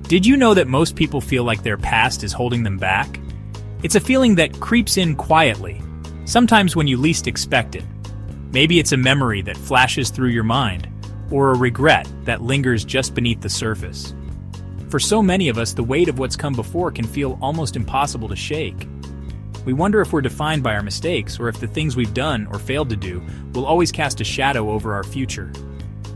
Did you know that most people feel like their past is holding them back? It's a feeling that creeps in quietly, sometimes when you least expect it. Maybe it's a memory that flashes through your mind, or a regret that lingers just beneath the surface. For so many of us, the weight of what's come before can feel almost impossible to shake. We wonder if we're defined by our mistakes, or if the things we've done or failed to do will always cast a shadow over our future.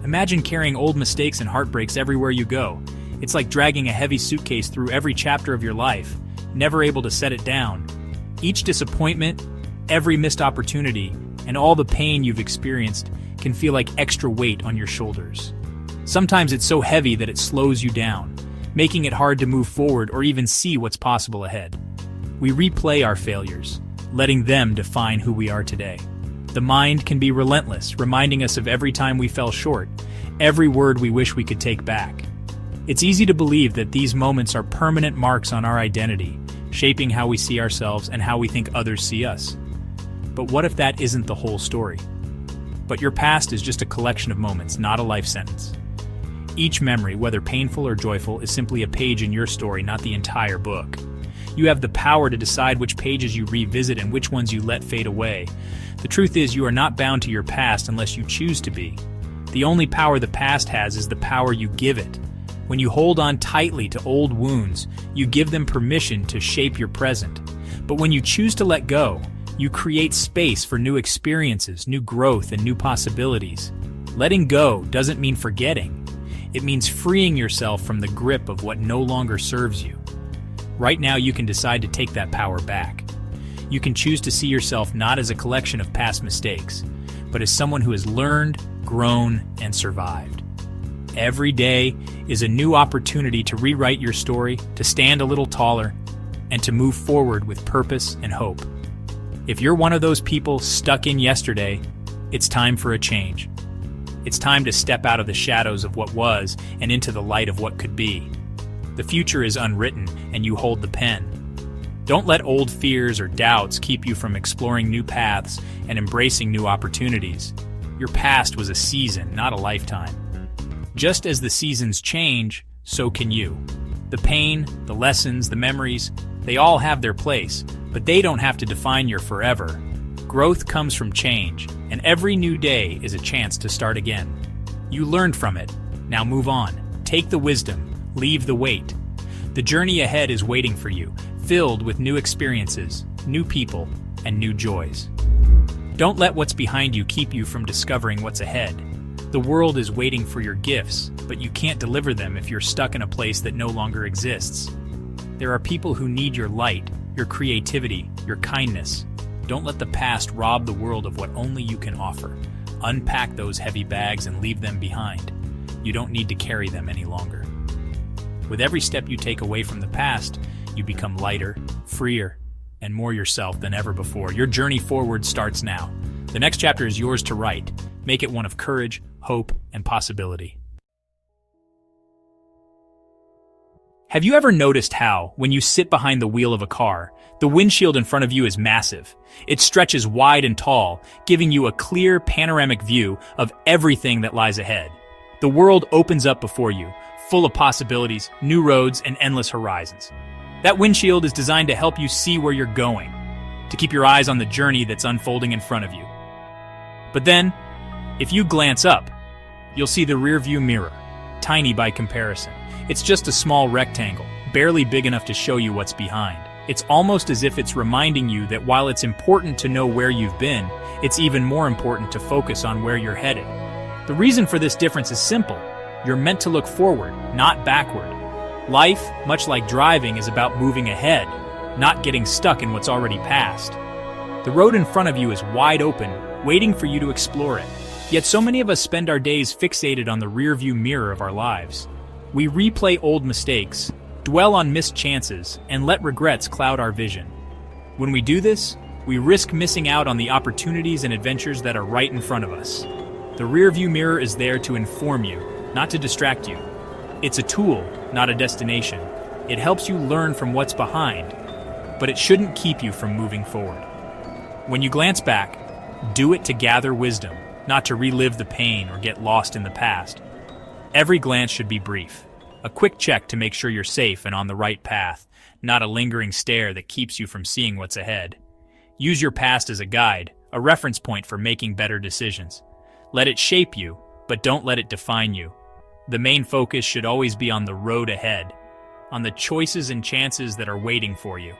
Imagine carrying old mistakes and heartbreaks everywhere you go. It's like dragging a heavy suitcase through every chapter of your life, never able to set it down. Each disappointment, every missed opportunity, and all the pain you've experienced can feel like extra weight on your shoulders. Sometimes it's so heavy that it slows you down, making it hard to move forward or even see what's possible ahead. We replay our failures, letting them define who we are today. The mind can be relentless, reminding us of every time we fell short, every word we wish we could take back. It's easy to believe that these moments are permanent marks on our identity, shaping how we see ourselves and how we think others see us. But what if that isn't the whole story? But your past is just a collection of moments, not a life sentence. Each memory, whether painful or joyful, is simply a page in your story, not the entire book. You have the power to decide which pages you revisit and which ones you let fade away. The truth is, you are not bound to your past unless you choose to be. The only power the past has is the power you give it. When you hold on tightly to old wounds, you give them permission to shape your present. But when you choose to let go, you create space for new experiences, new growth, and new possibilities. Letting go doesn't mean forgetting. It means freeing yourself from the grip of what no longer serves you. Right now, you can decide to take that power back. You can choose to see yourself not as a collection of past mistakes, but as someone who has learned, grown, and survived. Every day is a new opportunity to rewrite your story, to stand a little taller, and to move forward with purpose and hope. If you're one of those people stuck in yesterday, it's time for a change. It's time to step out of the shadows of what was and into the light of what could be. The future is unwritten, and you hold the pen. Don't let old fears or doubts keep you from exploring new paths and embracing new opportunities. Your past was a season, not a lifetime. Just as the seasons change, so can you. The pain, the lessons, the memories, they all have their place, but they don't have to define your forever. Growth comes from change, and every new day is a chance to start again. You learned from it. Now move on. Take the wisdom. Leave the weight. The journey ahead is waiting for you, filled with new experiences, new people, and new joys. Don't let what's behind you keep you from discovering what's ahead. The world is waiting for your gifts, but you can't deliver them if you're stuck in a place that no longer exists. There are people who need your light, your creativity, your kindness. Don't let the past rob the world of what only you can offer. Unpack those heavy bags and leave them behind. You don't need to carry them any longer. With every step you take away from the past, you become lighter, freer, and more yourself than ever before. Your journey forward starts now. The next chapter is yours to write. Make it one of courage, hope, and possibility. Have you ever noticed how, when you sit behind the wheel of a car, the windshield in front of you is massive? It stretches wide and tall, giving you a clear, panoramic view of everything that lies ahead. The world opens up before you, full of possibilities, new roads, and endless horizons. That windshield is designed to help you see where you're going, to keep your eyes on the journey that's unfolding in front of you. But then, if you glance up, you'll see the rearview mirror, tiny by comparison. It's just a small rectangle, barely big enough to show you what's behind. It's almost as if it's reminding you that while it's important to know where you've been, it's even more important to focus on where you're headed. The reason for this difference is simple. You're meant to look forward, not backward. Life, much like driving, is about moving ahead, not getting stuck in what's already past. The road in front of you is wide open, waiting for you to explore it. Yet so many of us spend our days fixated on the rearview mirror of our lives. We replay old mistakes, dwell on missed chances, and let regrets cloud our vision. When we do this, we risk missing out on the opportunities and adventures that are right in front of us. The rearview mirror is there to inform you, not to distract you. It's a tool, not a destination. It helps you learn from what's behind, but it shouldn't keep you from moving forward. When you glance back, do it to gather wisdom, not to relive the pain or get lost in the past. Every glance should be brief, A quick check to make sure you're safe and on the right path, not a lingering stare that keeps you from seeing what's ahead. Use your past as a guide, a reference point for making better decisions. Let it shape you, but don't let it define you. The main focus should always be on the road ahead, on the choices and chances that are waiting for you.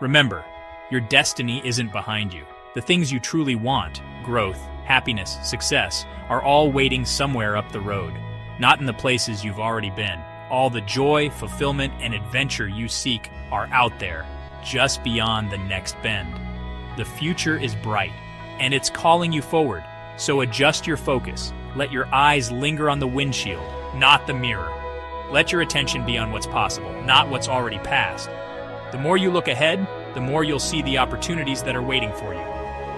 Remember, your destiny isn't behind you. The things you truly want, growth, happiness, success, are all waiting somewhere up the road, not in the places you've already been. All the joy, fulfillment, and adventure you seek are out there, just beyond the next bend. The future is bright, and it's calling you forward, so adjust your focus. Let your eyes linger on the windshield, not the mirror. Let your attention be on what's possible, not what's already past. The more you look ahead, the more you'll see the opportunities that are waiting for you.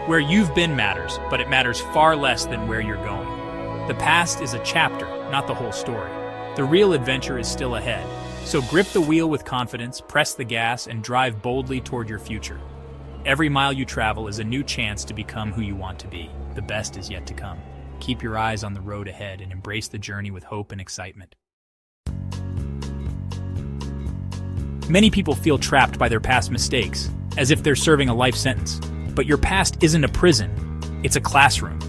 Where you've been matters, but it matters far less than where you're going. The past is a chapter, not the whole story. The real adventure is still ahead. So grip the wheel with confidence, press the gas, and drive boldly toward your future. Every mile you travel is a new chance to become who you want to be. The best is yet to come. Keep your eyes on the road ahead and embrace the journey with hope and excitement. Many people feel trapped by their past mistakes, as if they're serving a life sentence. But your past isn't a prison, it's a classroom.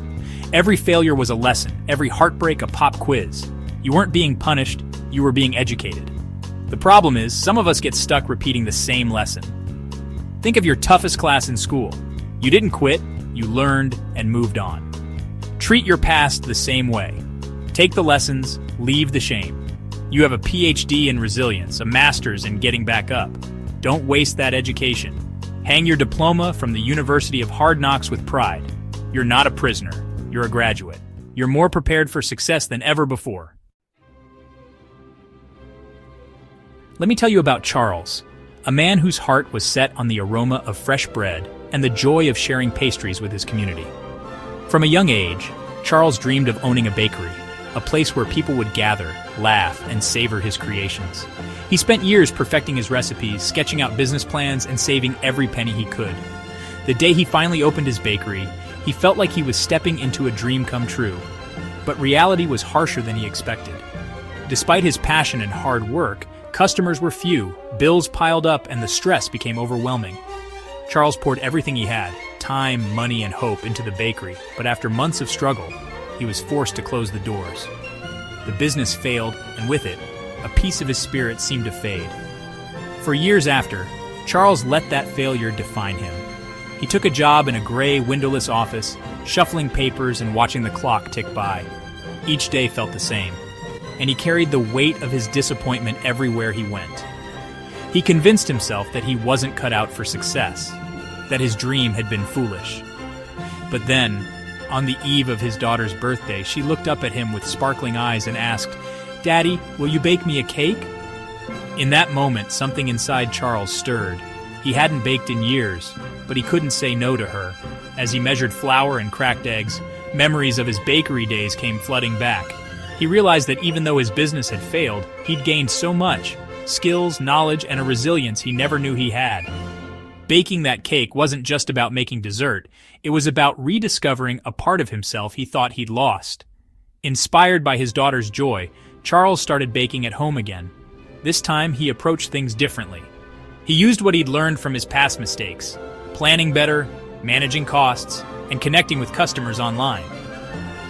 Every failure was a lesson, every heartbreak a pop quiz. You weren't being punished, you were being educated. The problem is, some of us get stuck repeating the same lesson. Think of your toughest class in school. You didn't quit, you learned and moved on. Treat your past the same way. Take the lessons, leave the shame. You have a PhD in resilience, a master's in getting back up. Don't waste that education. Hang your diploma from the University of Hard Knocks with pride. You're not a prisoner, you're a graduate. You're more prepared for success than ever before. Let me tell you about Charles, a man whose heart was set on the aroma of fresh bread and the joy of sharing pastries with his community. From a young age, Charles dreamed of owning a bakery, a place where people would gather, laugh, and savor his creations. He spent years perfecting his recipes, sketching out business plans, and saving every penny he could. The day he finally opened his bakery, he felt like he was stepping into a dream come true. But reality was harsher than he expected. Despite his passion and hard work, customers were few, bills piled up, and the stress became overwhelming. Charles poured everything he had, time, money, and hope, into the bakery, but after months of struggle, he was forced to close the doors. The business failed, and with it, a piece of his spirit seemed to fade. For years after, Charles let that failure define him. He took a job in a gray, windowless office, shuffling papers and watching the clock tick by. Each day felt the same, and he carried the weight of his disappointment everywhere he went. He convinced himself that he wasn't cut out for success, that his dream had been foolish. But then, on the eve of his daughter's birthday, she looked up at him with sparkling eyes and asked, "Daddy, will you bake me a cake?" In that moment, something inside Charles stirred. He hadn't baked in years, but he couldn't say no to her. As he measured flour and cracked eggs, memories of his bakery days came flooding back. He realized that even though his business had failed, he'd gained so much: skills, knowledge, and a resilience he never knew he had. Baking that cake wasn't just about making dessert, it was about rediscovering a part of himself he thought he'd lost. Inspired by his daughter's joy, Charles started baking at home again. This time, he approached things differently. He used what he'd learned from his past mistakes, planning better, managing costs, and connecting with customers online.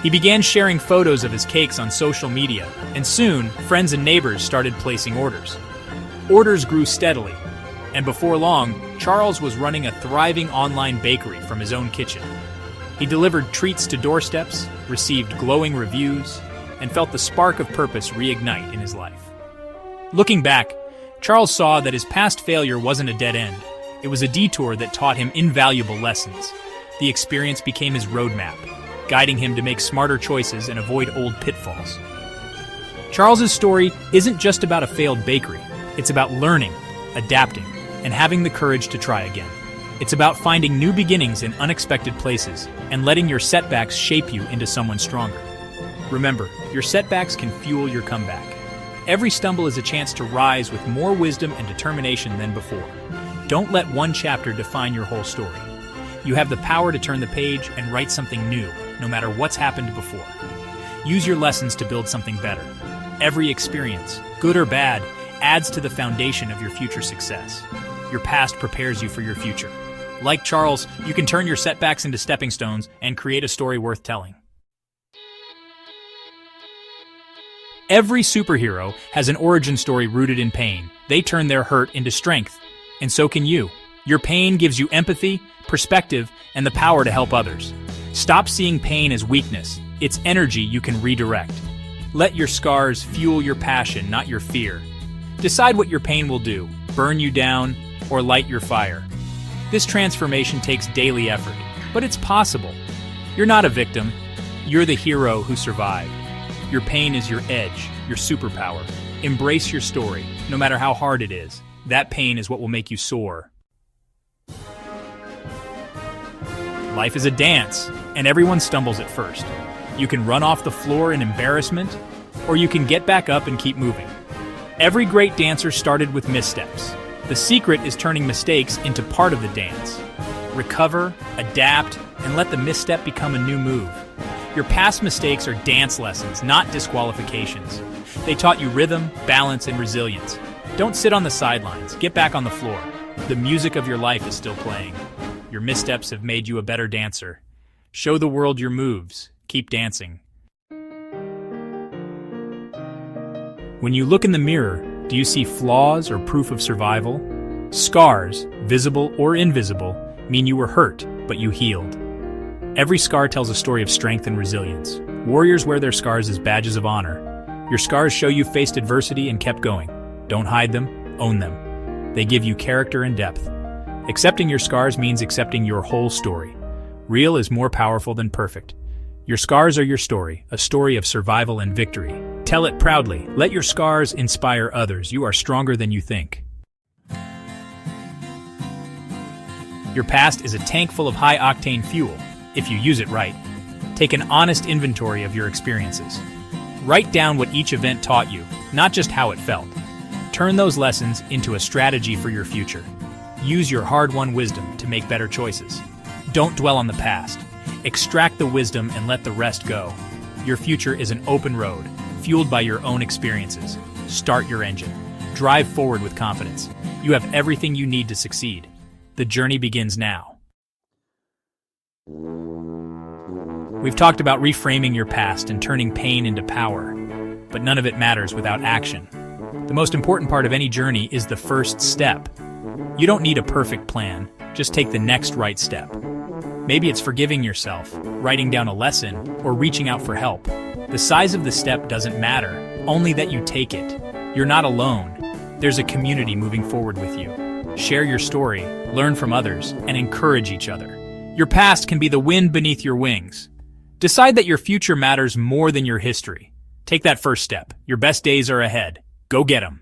He began sharing photos of his cakes on social media, and soon, friends and neighbors started placing orders. Orders grew steadily, and before long, Charles was running a thriving online bakery from his own kitchen. He delivered treats to doorsteps, received glowing reviews, and felt the spark of purpose reignite in his life. Looking back, Charles saw that his past failure wasn't a dead end. It was a detour that taught him invaluable lessons. The experience became his roadmap, guiding him to make smarter choices and avoid old pitfalls. Charles's story isn't just about a failed bakery. It's about learning, adapting, and having the courage to try again. It's about finding new beginnings in unexpected places and letting your setbacks shape you into someone stronger. Remember, your setbacks can fuel your comeback. Every stumble is a chance to rise with more wisdom and determination than before. Don't let one chapter define your whole story. You have the power to turn the page and write something new, no matter what's happened before. Use your lessons to build something better. Every experience, good or bad, adds to the foundation of your future success. Your past prepares you for your future. Like Charles, you can turn your setbacks into stepping stones and create a story worth telling. Every superhero has an origin story rooted in pain. They turn their hurt into strength. And so can you. Your pain gives you empathy, perspective, and the power to help others. Stop seeing pain as weakness. It's energy you can redirect. Let your scars fuel your passion, not your fear. Decide what your pain will do, burn you down, or light your fire. This transformation takes daily effort, but it's possible. You're not a victim. You're the hero who survived. Your pain is your edge, your superpower. Embrace your story, no matter how hard it is. That pain is what will make you soar. Life is a dance, and everyone stumbles at first. You can run off the floor in embarrassment, or you can get back up and keep moving. Every great dancer started with missteps. The secret is turning mistakes into part of the dance. Recover, adapt, and let the misstep become a new move. Your past mistakes are dance lessons, not disqualifications. They taught you rhythm, balance, and resilience. Don't sit on the sidelines. Get back on the floor. The music of your life is still playing. Your missteps have made you a better dancer. Show the world your moves. Keep dancing. When you look in the mirror, do you see flaws or proof of survival? Scars, visible or invisible, mean you were hurt, but you healed. Every scar tells a story of strength and resilience. Warriors wear their scars as badges of honor. Your scars show you faced adversity and kept going. Don't hide them, own them. They give you character and depth. Accepting your scars means accepting your whole story. Real is more powerful than perfect. Your scars are your story, a story of survival and victory. Tell it proudly. Let your scars inspire others. You are stronger than you think. Your past is a tank full of high-octane fuel, if you use it right. Take an honest inventory of your experiences. Write down what each event taught you, not just how it felt. Turn those lessons into a strategy for your future. Use your hard-won wisdom to make better choices. Don't dwell on the past. Extract the wisdom and let the rest go. Your future is an open road, fueled by your own experiences. Start your engine. Drive forward with confidence. You have everything you need to succeed. The journey begins now. We've talked about reframing your past and turning pain into power, but none of it matters without action. The most important part of any journey is the first step. You don't need a perfect plan, just take the next right step. Maybe it's forgiving yourself, writing down a lesson, or reaching out for help. The size of the step doesn't matter, only that you take it. You're not alone. There's a community moving forward with you. Share your story, learn from others, and encourage each other. Your past can be the wind beneath your wings. Decide that your future matters more than your history. Take that first step. Your best days are ahead. Go get 'em.